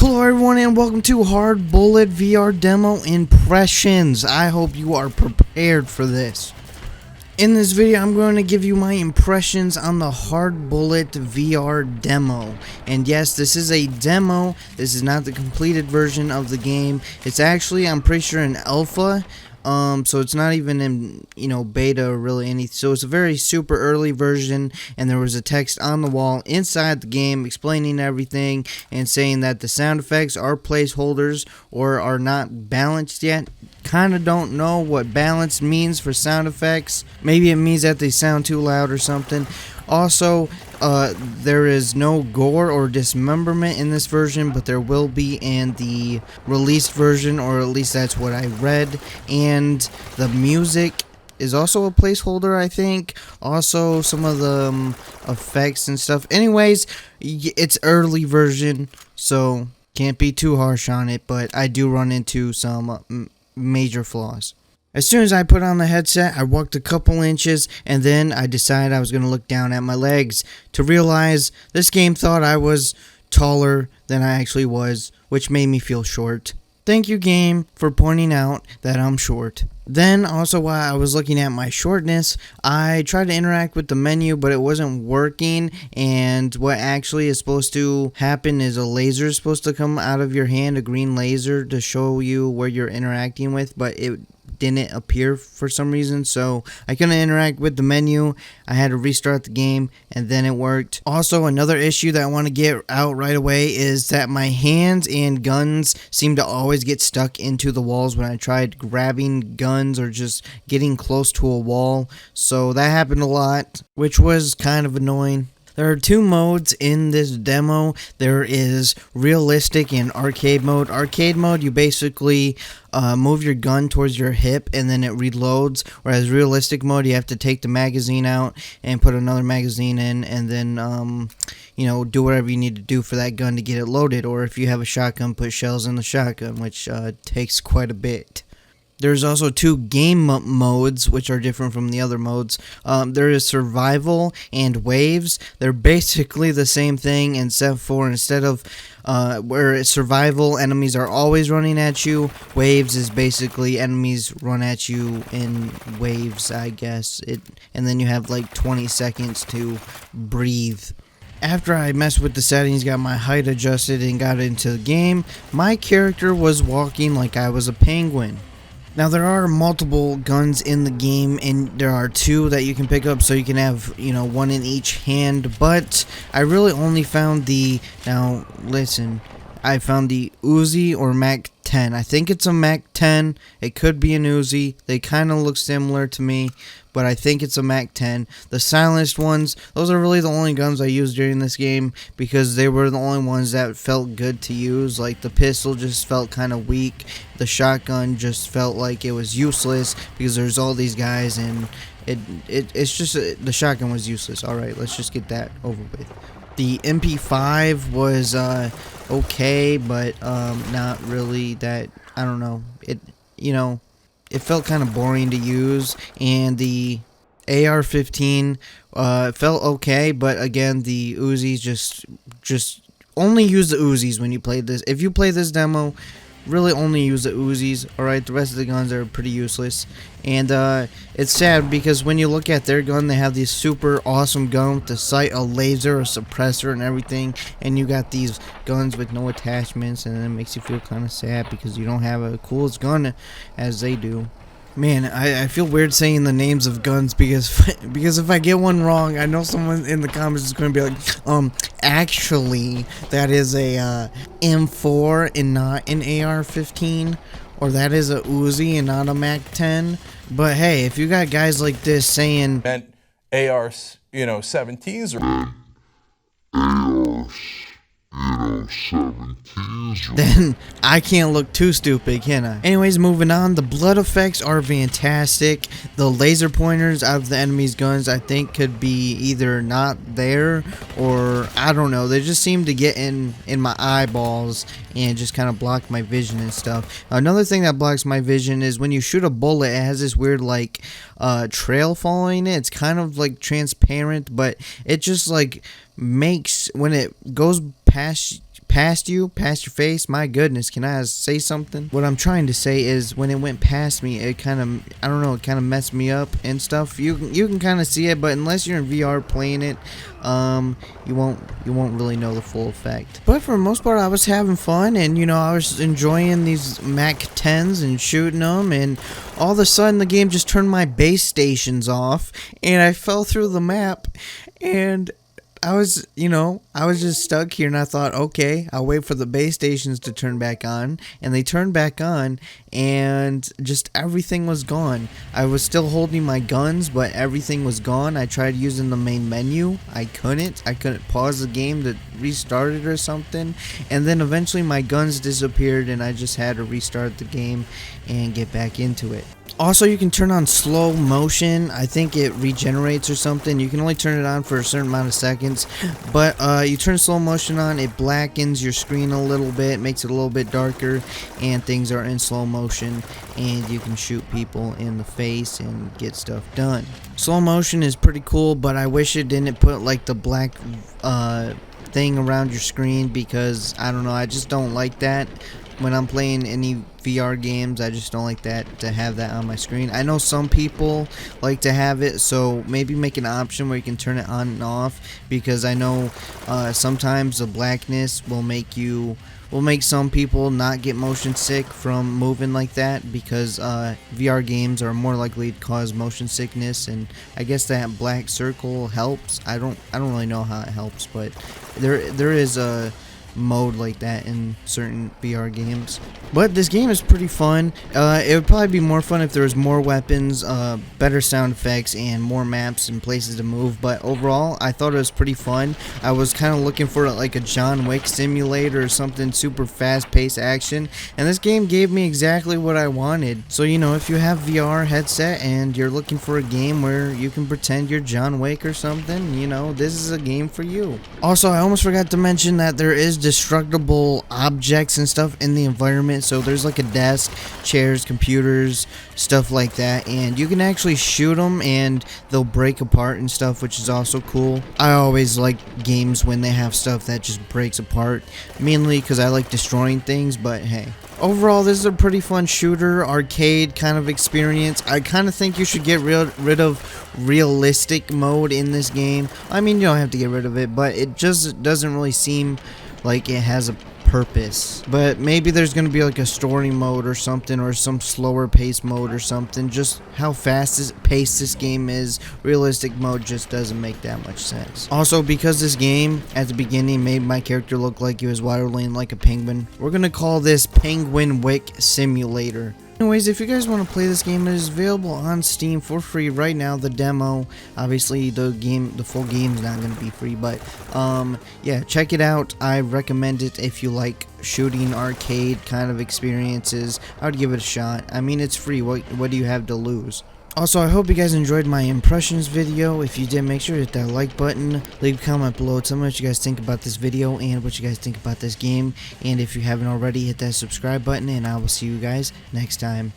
Hello everyone and welcome to Hard Bullet VR Demo Impressions. I hope you are prepared for this. In this video I'm going to give you my impressions on the Hard Bullet VR demo. And yes, this is a demo. This is not the completed version of the game. It's actually, I'm pretty sure, an alpha. So it's not even in, beta or really anything. So it's a very super early version, and there was a text on the wall inside the game explaining everything and saying that the sound effects are placeholders or are not balanced yet. Kind of don't know what balanced means for sound effects. Maybe it means that they sound too loud or something. Also, there is no gore or dismemberment in this version, but there will be in the released version, or at least that's what I read. And the music is also a placeholder, I think. Also, some of the effects and stuff. Anyways, it's early version, so can't be too harsh on it, but I do run into some major flaws. As soon as I put on the headset, I walked a couple inches, and then I decided I was going to look down at my legs to realize this game thought I was taller than I actually was, which made me feel short. Thank you, game, for pointing out that I'm short. Then, also while I was looking at my shortness, I tried to interact with the menu, but it wasn't working, and what actually is supposed to happen is a laser is supposed to come out of your hand, a green laser, to show you where you're interacting with, but it didn't appear for some reason, so I couldn't interact with the menu. I had to restart the game, and then it worked. Also, another issue that I want to get out right away is that my hands and guns seem to always get stuck into the walls when I tried grabbing guns or just getting close to a wall, so that happened a lot, which was kind of annoying. There are two modes in this demo. There is realistic and arcade mode. Arcade mode, you basically move your gun towards your hip and then it reloads. Whereas realistic mode, you have to take the magazine out and put another magazine in and then, do whatever you need to do for that gun to get it loaded. Or if you have a shotgun, put shells in the shotgun, which takes quite a bit. There's also two game modes, which are different from the other modes. There is survival and waves. They're basically the same thing, except for instead of where it's survival, enemies are always running at you. Waves is basically enemies run at you in waves, I guess. And then you have like 20 seconds to breathe. After I messed with the settings, got my height adjusted, and got into the game, my character was walking like I was a penguin. Now, there are multiple guns in the game, and there are two that you can pick up, so you can have, one in each hand, but I really only found now, listen, I found the Uzi or Mac 10. I think it's a Mac 10. It could be an Uzi. They kind of look similar to me, but I think it's a Mac 10. The silenced ones, those are really the only guns I used during this game because they were the only ones that felt good to use. Like, the pistol just felt kind of weak. The shotgun just felt like it was useless because there's all these guys, and it's just, the shotgun was useless. Alright, let's just get that over with. The MP5 was okay, but not really that, I don't know. It felt kind of boring to use, and the AR-15 felt okay, but again, the Uzis just only use the Uzis when you play this. If you play this demo, really only use the Uzis. Alright, the rest of the guns are pretty useless. And it's sad because when you look at their gun, they have this super awesome gun with the sight, a laser, a suppressor, and everything. And you got these guns with no attachments, and it makes you feel kind of sad because you don't have a coolest gun as they do. Man, I feel weird saying the names of guns because if I get one wrong, I know someone in the comments is going to be like, actually, that is a M4 and not an AR-15, or that is a Uzi and not a Mac 10. But hey, if you got guys like this saying meant AR, 17s or then I can't look too stupid, can I? Anyways, moving on, the blood effects are fantastic. The laser pointers out of the enemy's guns, I think, could be either not there or I don't know. They just seem to get in my eyeballs and just kind of block my vision and stuff. Another thing that blocks my vision is when you shoot a bullet, it has this weird like trail following it. It's kind of like transparent, but it just like makes when it goes past past you, past your face. My goodness, can I say something? What I'm trying to say is when it went past me, it kind of, I don't know, it kind of messed me up and stuff. You can kind of see it, but unless you're in VR playing it, you won't really know the full effect. But for the most part, I was having fun, and you know, I was enjoying these Mac 10s and shooting them, and all of a sudden the game just turned my base stations off, and I fell through the map, and I was just stuck here, and I thought, okay, I'll wait for the base stations to turn back on, and they turned back on, and just everything was gone. I was still holding my guns, but everything was gone. I tried using the main menu. I couldn't pause the game to restart it or something, and then eventually my guns disappeared, and I just had to restart the game and get back into it. Also, you can turn on slow motion. I think it regenerates or something. You can only turn it on for a certain amount of seconds, but you turn slow motion on, it blackens your screen a little bit, makes it a little bit darker, and things are in slow motion, and you can shoot people in the face and get stuff done. Slow motion is pretty cool, but I wish it didn't put like the black thing around your screen, because I don't know, I just don't like that. When I'm playing any VR games, I just don't like that, to have that on my screen. I know some people like to have it, so maybe make an option where you can turn it on and off, because I know sometimes the blackness will make some people not get motion sick from moving like that, because VR games are more likely to cause motion sickness, and I guess that black circle helps. I don't really know how it helps, but there is a mode like that in certain VR games. But this game is pretty fun. It would probably be more fun if there was more weapons, better sound effects, and more maps and places to move. But overall, I thought it was pretty fun. I was kind of looking for like a John Wick simulator or something super fast-paced action, and this game gave me exactly what I wanted. So you know, if you have VR headset and you're looking for a game where you can pretend you're John Wick or something, you know, this is a game for you. Also, I almost forgot to mention that there is destructible objects and stuff in the environment. So there's like a desk, chairs, computers, stuff like that, and you can actually shoot them and they'll break apart and stuff, which is also cool. I always like games when they have stuff that just breaks apart, mainly because I like destroying things. But hey, overall, this is a pretty fun shooter, arcade kind of experience. I kind of think you should get rid of realistic mode in this game. I mean, you don't have to get rid of it, but it just doesn't really seem like it has a purpose. But maybe there's gonna be like a story mode or something, or some slower pace mode or something. Just how fast paced this game is, realistic mode just doesn't make that much sense. Also, because this game at the beginning made my character look like he was waddling like a penguin, we're gonna call this Penguin Wick Simulator. Anyways, if you guys want to play this game, it is available on Steam for free right now. The demo, obviously the full game is not going to be free, but yeah, check it out. I recommend it if you like shooting arcade kind of experiences. I would give it a shot. I mean, it's free. What do you have to lose? Also, I hope you guys enjoyed my impressions video. If you did, make sure to hit that like button. Leave a comment below. Tell me what you guys think about this video and what you guys think about this game. And if you haven't already, hit that subscribe button, and I will see you guys next time.